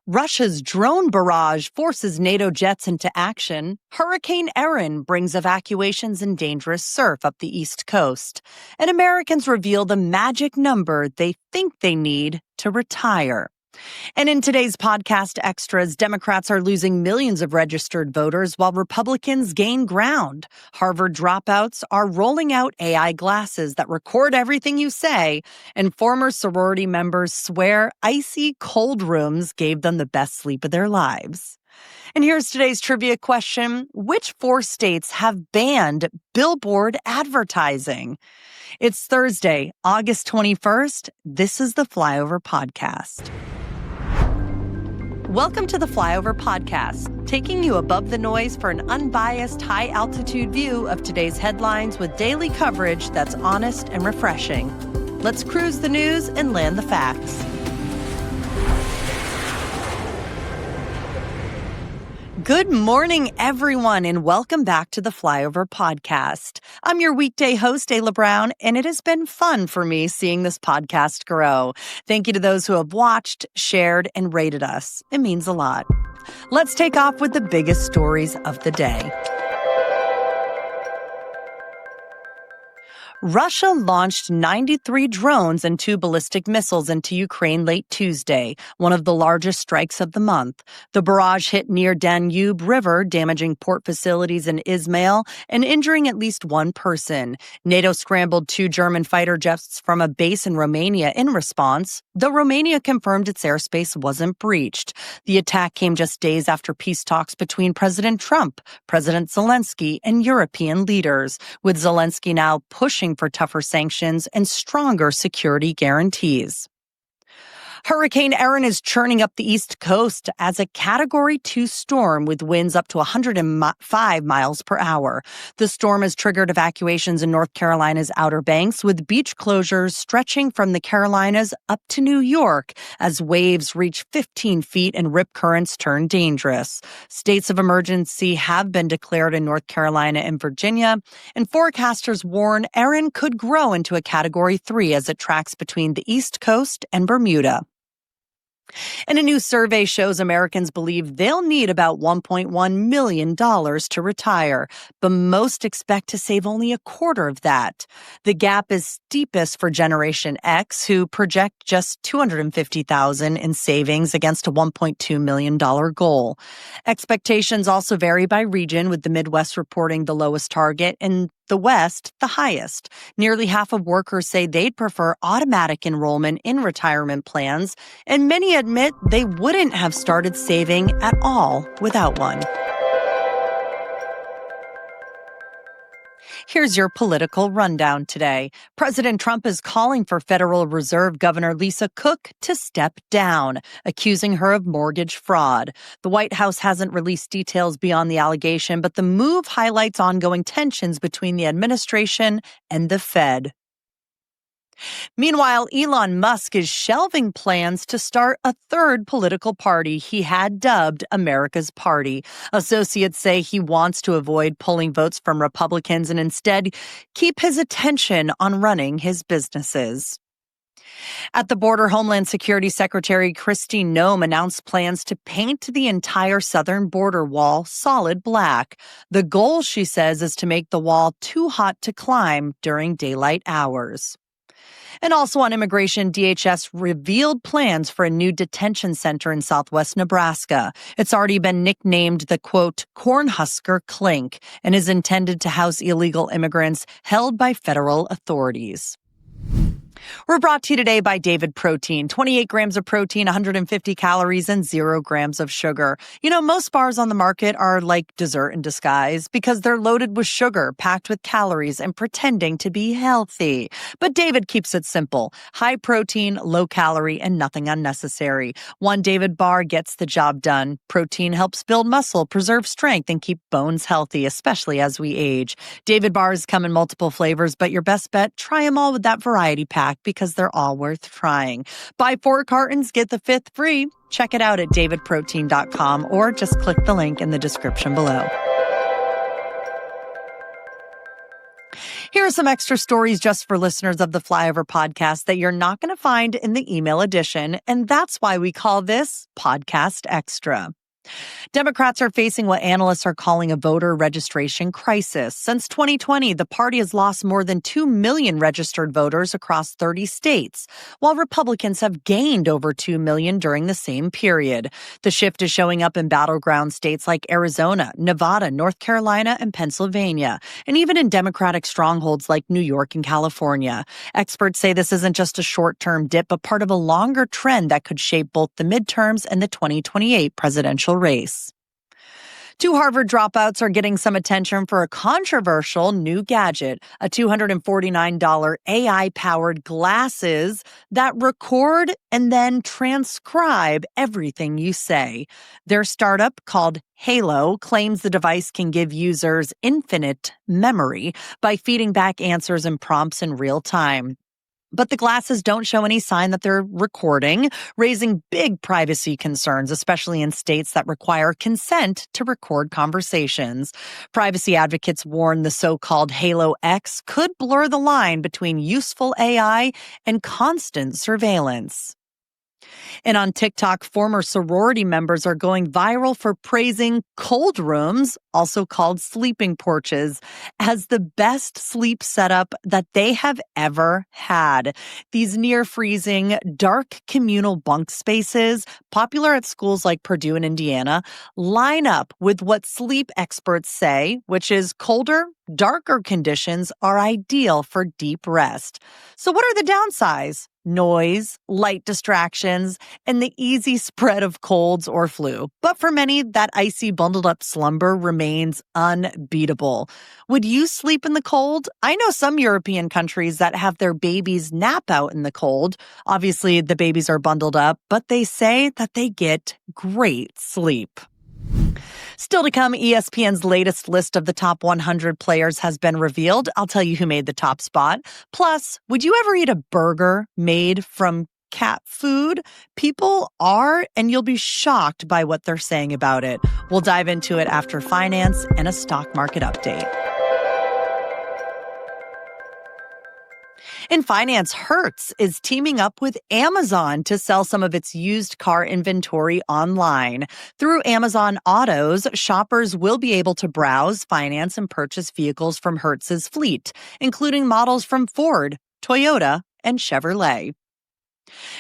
Russia's drone barrage forces NATO jets into action. Hurricane Erin brings evacuations and dangerous surf up the East Coast. And Americans reveal the magic number they think they need to retire. And in today's podcast extras, Democrats are losing millions of registered voters while Republicans gain ground. Harvard dropouts are rolling out AI glasses that record everything you say, and former sorority members swear icy cold rooms gave them the best sleep of their lives. And here's today's trivia question. Which 4 states have banned billboard advertising? It's Thursday, August 21st. This is the Flyover Podcast. Welcome to the Flyover Podcast, taking you above the noise for an unbiased, high-altitude view of today's headlines with daily coverage that's honest and refreshing. Let's cruise the news and land the facts. Good morning, everyone, and welcome back to the Flyover Podcast. I'm your weekday host, Ayla Brown, and it has been fun for me seeing this podcast grow. Thank you to those who have watched, shared, and rated us. It means a lot. Let's take off with the biggest stories of the day. Russia launched 93 drones and 2 ballistic missiles into Ukraine late Tuesday, one of the largest strikes of the month. The barrage hit near Danube River, damaging port facilities in Izmail and injuring at least 1 person. NATO scrambled 2 German fighter jets from a base in Romania in response, though Romania confirmed its airspace wasn't breached. The attack came just days after peace talks between President Trump, President Zelensky, and European leaders, with Zelensky now pushing for tougher sanctions and stronger security guarantees. Hurricane Erin is churning up the East Coast as a Category 2 storm with winds up to 105 miles per hour. The storm has triggered evacuations in North Carolina's Outer Banks, with beach closures stretching from the Carolinas up to New York as waves reach 15 feet and rip currents turn dangerous. States of emergency have been declared in North Carolina and Virginia, and forecasters warn Erin could grow into a Category 3 as it tracks between the East Coast and Bermuda. And a new survey shows Americans believe they'll need about $1.1 million to retire, but most expect to save only a quarter of that. The gap is steepest for Generation X, who project just $250,000 in savings against a $1.2 million goal. Expectations also vary by region, with the Midwest reporting the lowest target and the West, the highest. Nearly half of workers say they'd prefer automatic enrollment in retirement plans, and many admit they wouldn't have started saving at all without one. Here's your political rundown today. President Trump is calling for Federal Reserve Governor Lisa Cook to step down, accusing her of mortgage fraud. The White House hasn't released details beyond the allegation, but the move highlights ongoing tensions between the administration and the Fed. Meanwhile, Elon Musk is shelving plans to start a 3rd political party he had dubbed America's Party. Associates say he wants to avoid pulling votes from Republicans and instead keep his attention on running his businesses. At the border, Homeland Security Secretary Kristi Noem announced plans to paint the entire southern border wall solid black. The goal, she says, is to make the wall too hot to climb during daylight hours. And also on immigration, DHS revealed plans for a new detention center in southwest Nebraska. It's already been nicknamed the, quote, Cornhusker Clink, and is intended to house illegal immigrants held by federal authorities. We're brought to you today by David Protein. 28 grams of protein, 150 calories, and 0 grams of sugar. You know, most bars on the market are like dessert in disguise because they're loaded with sugar, packed with calories, and pretending to be healthy. But David keeps it simple. High protein, low calorie, and nothing unnecessary. One David bar gets the job done. Protein helps build muscle, preserve strength, and keep bones healthy, especially as we age. David bars come in multiple flavors, but your best bet, try them all with that variety pack because they're all worth trying. Buy 4 cartons, get the 5th free. Check it out at davidprotein.com or just click the link in the description below. Here are some extra stories just for listeners of the Flyover podcast that you're not going to find in the email edition, and that's why we call this Podcast Extra. Democrats are facing what analysts are calling a voter registration crisis. Since 2020, the party has lost more than 2 million registered voters across 30 states, while Republicans have gained over 2 million during the same period. The shift is showing up in battleground states like Arizona, Nevada, North Carolina, and Pennsylvania, and even in Democratic strongholds like New York and California. Experts say this isn't just a short-term dip, but part of a longer trend that could shape both the midterms and the 2028 presidential race. Two Harvard dropouts are getting some attention for a controversial new gadget, a $249 AI-powered glasses that record and then transcribe everything you say. Their startup, called Halo, claims the device can give users infinite memory by feeding back answers and prompts in real time. But the glasses don't show any sign that they're recording, raising big privacy concerns, especially in states that require consent to record conversations. Privacy advocates warn the so-called Halo X could blur the line between useful AI and constant surveillance. And on TikTok, former sorority members are going viral for praising cold rooms, also called sleeping porches, as the best sleep setup that they have ever had. These near-freezing, dark communal bunk spaces, popular at schools like Purdue and Indiana, line up with what sleep experts say, which is colder, darker conditions are ideal for deep rest. So what are the downsides? Noise, light distractions, and the easy spread of colds or flu. But for many, that icy bundled up slumber remains unbeatable. Would you sleep in the cold? I know some European countries that have their babies nap out in the cold. Obviously, the babies are bundled up, but they say that they get great sleep. Still to come, ESPN's latest list of the top 100 players has been revealed. I'll tell you who made the top spot. Plus, would you ever eat a burger made from cat food? People are, and you'll be shocked by what they're saying about it. We'll dive into it after finance and a stock market update. In finance, Hertz is teaming up with Amazon to sell some of its used car inventory online. Through Amazon Autos, shoppers will be able to browse, finance, and purchase vehicles from Hertz's fleet, including models from Ford, Toyota, and Chevrolet.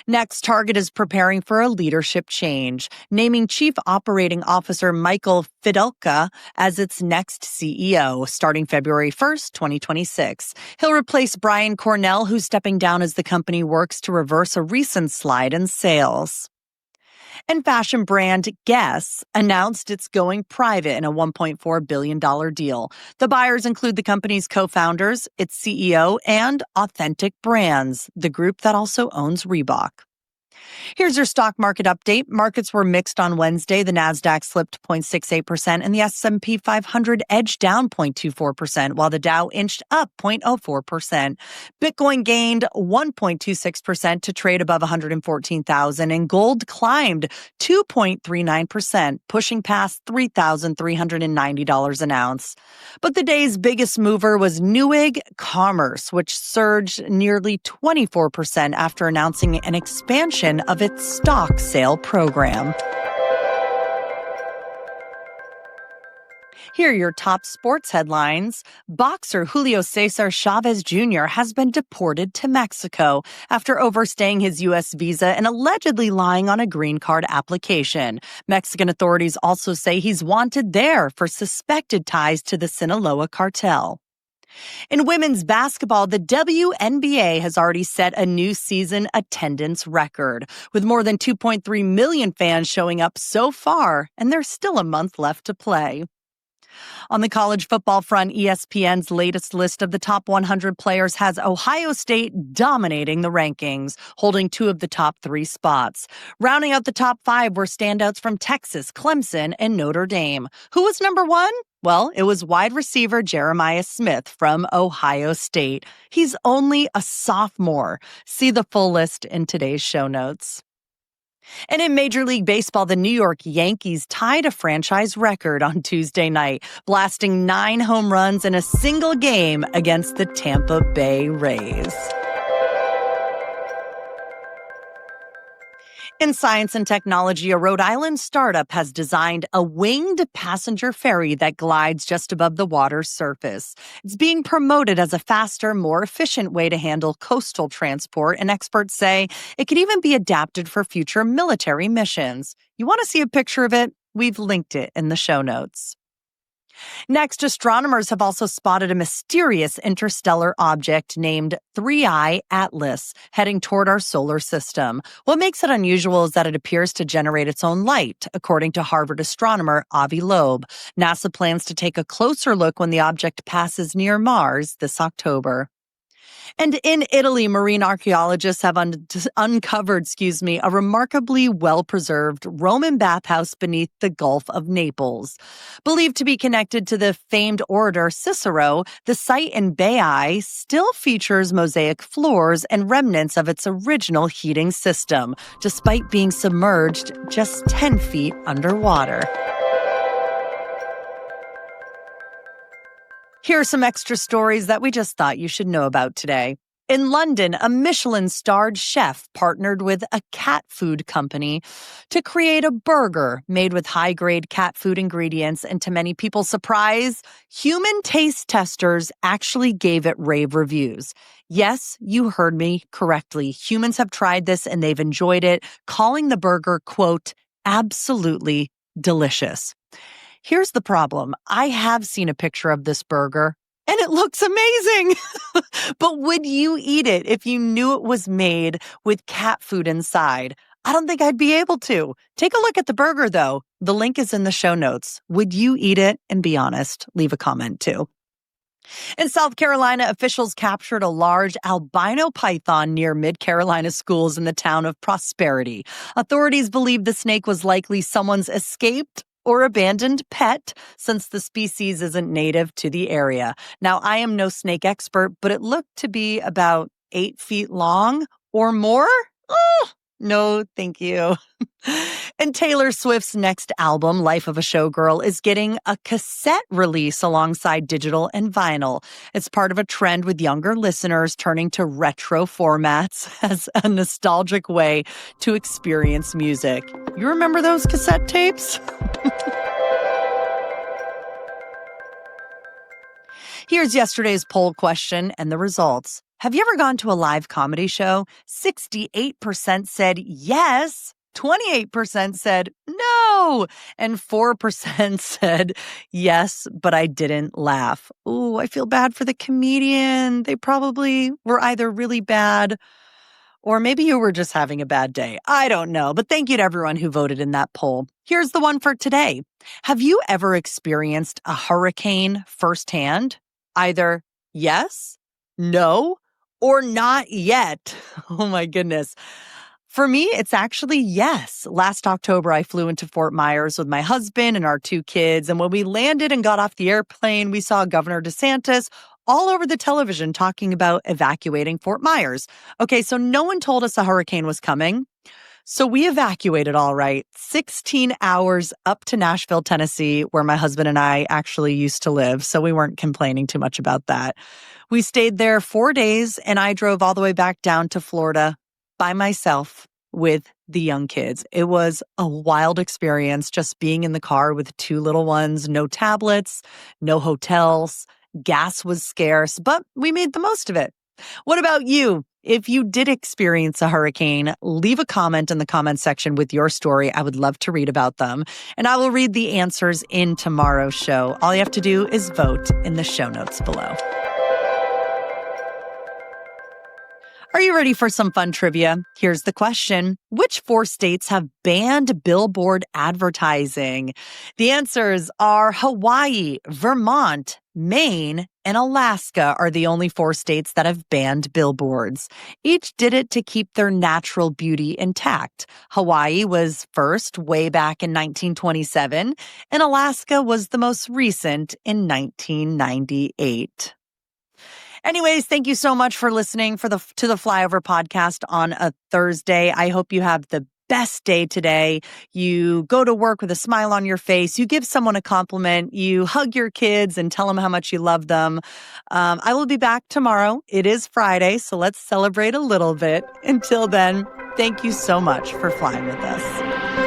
Next, Target is preparing for a leadership change, naming Chief Operating Officer Michael Fidelka as its next CEO, starting February 1st, 2026. He'll replace Brian Cornell, who's stepping down as the company works to reverse a recent slide in sales. And fashion brand Guess announced it's going private in a $1.4 billion deal. The buyers include the company's co-founders, its CEO, and Authentic Brands, the group that also owns Reebok. Here's your stock market update. Markets were mixed on Wednesday. The Nasdaq slipped 0.68% and the S&P 500 edged down 0.24%, while the Dow inched up 0.04%. Bitcoin gained 1.26% to trade above 114,000, and gold climbed 2.39%, pushing past $3,390 an ounce. But the day's biggest mover was Newegg Commerce, which surged nearly 24% after announcing an expansion of its stock sale program. Here are your top sports headlines. Boxer Julio Cesar Chavez Jr. has been deported to Mexico after overstaying his U.S. visa and allegedly lying on a green card application. Mexican authorities also say he's wanted there for suspected ties to the Sinaloa cartel. In women's basketball, the WNBA has already set a new season attendance record, with more than 2.3 million fans showing up so far, and there's still a month left to play. On the college football front, ESPN's latest list of the top 100 players has Ohio State dominating the rankings, holding 2 of the top 3 spots. Rounding out the top 5 were standouts from Texas, Clemson, and Notre Dame. Who was number 1? Well, it was wide receiver Jeremiah Smith from Ohio State. He's only a sophomore. See the full list in today's show notes. And in Major League Baseball, the New York Yankees tied a franchise record on Tuesday night, blasting 9 home runs in a single game against the Tampa Bay Rays. In science and technology, a Rhode Island startup has designed a winged passenger ferry that glides just above the water's surface. It's being promoted as a faster, more efficient way to handle coastal transport, and experts say it could even be adapted for future military missions. You want to see a picture of it? We've linked it in the show notes. Next, astronomers have also spotted a mysterious interstellar object named 3I Atlas heading toward our solar system. What makes it unusual is that it appears to generate its own light, according to Harvard astronomer Avi Loeb. NASA plans to take a closer look when the object passes near Mars this October. And in Italy, marine archaeologists have uncovered, a remarkably well-preserved Roman bathhouse beneath the Gulf of Naples. Believed to be connected to the famed orator Cicero, the site in Baiae still features mosaic floors and remnants of its original heating system, despite being submerged just 10 feet underwater. Here are some extra stories that we just thought you should know about today. In London, a Michelin-starred chef partnered with a cat food company to create a burger made with high-grade cat food ingredients, and to many people's surprise, human taste testers actually gave it rave reviews. Yes, you heard me correctly. Humans have tried this and they've enjoyed it, calling the burger, quote, absolutely delicious. Here's the problem. I have seen a picture of this burger, and it looks amazing. But would you eat it if you knew it was made with cat food inside? I don't think I'd be able to. Take a look at the burger, though. The link is in the show notes. Would you eat it? And be honest, leave a comment, too. In South Carolina, officials captured a large albino python near Mid-Carolina schools in the town of Prosperity. Authorities believe the snake was likely someone's escaped or abandoned pet, since the species isn't native to the area. Now, I am no snake expert, but it looked to be about 8 feet long or more. Oh, no, thank you. And Taylor Swift's next album, Life of a Showgirl, is getting a cassette release alongside digital and vinyl. It's part of a trend with younger listeners turning to retro formats as a nostalgic way to experience music. You remember those cassette tapes? Here's yesterday's poll question and the results. Have you ever gone to a live comedy show? 68% said yes, 28% said no, and 4% said yes, but I didn't laugh. Ooh, I feel bad for the comedian. They probably were either really bad or maybe you were just having a bad day. I don't know, but thank you to everyone who voted in that poll. Here's the one for today. Have you ever experienced a hurricane firsthand? Either yes, no, or not yet. Oh my goodness. For me, it's actually yes. Last October, I flew into Fort Myers with my husband and our 2 kids. And when we landed and got off the airplane, we saw Governor DeSantis all over the television talking about evacuating Fort Myers. Okay, so no one told us a hurricane was coming. So we evacuated all right, 16 hours up to Nashville, Tennessee, where my husband and I actually used to live. So we weren't complaining too much about that. We stayed there 4 days, and I drove all the way back down to Florida by myself with the young kids. It was a wild experience just being in the car with 2 little ones, no tablets, no hotels. Gas was scarce, but we made the most of it. What about you? If you did experience a hurricane, leave a comment in the comment section with your story. I would love to read about them. And I will read the answers in tomorrow's show. All you have to do is vote in the show notes below. Are you ready for some fun trivia? Here's the question. Which 4 states have banned billboard advertising? The answers are Hawaii, Vermont, Maine, and Alaska are the only 4 states that have banned billboards. Each did it to keep their natural beauty intact. Hawaii was first way back in 1927, and Alaska was the most recent in 1998. Anyways, thank you so much for listening to the Flyover podcast on a Thursday. I hope you have the best day today. You go to work with a smile on your face. You give someone a compliment. You hug your kids and tell them how much you love them. I will be back tomorrow. It is Friday, so let's celebrate a little bit. Until then, thank you so much for flying with us.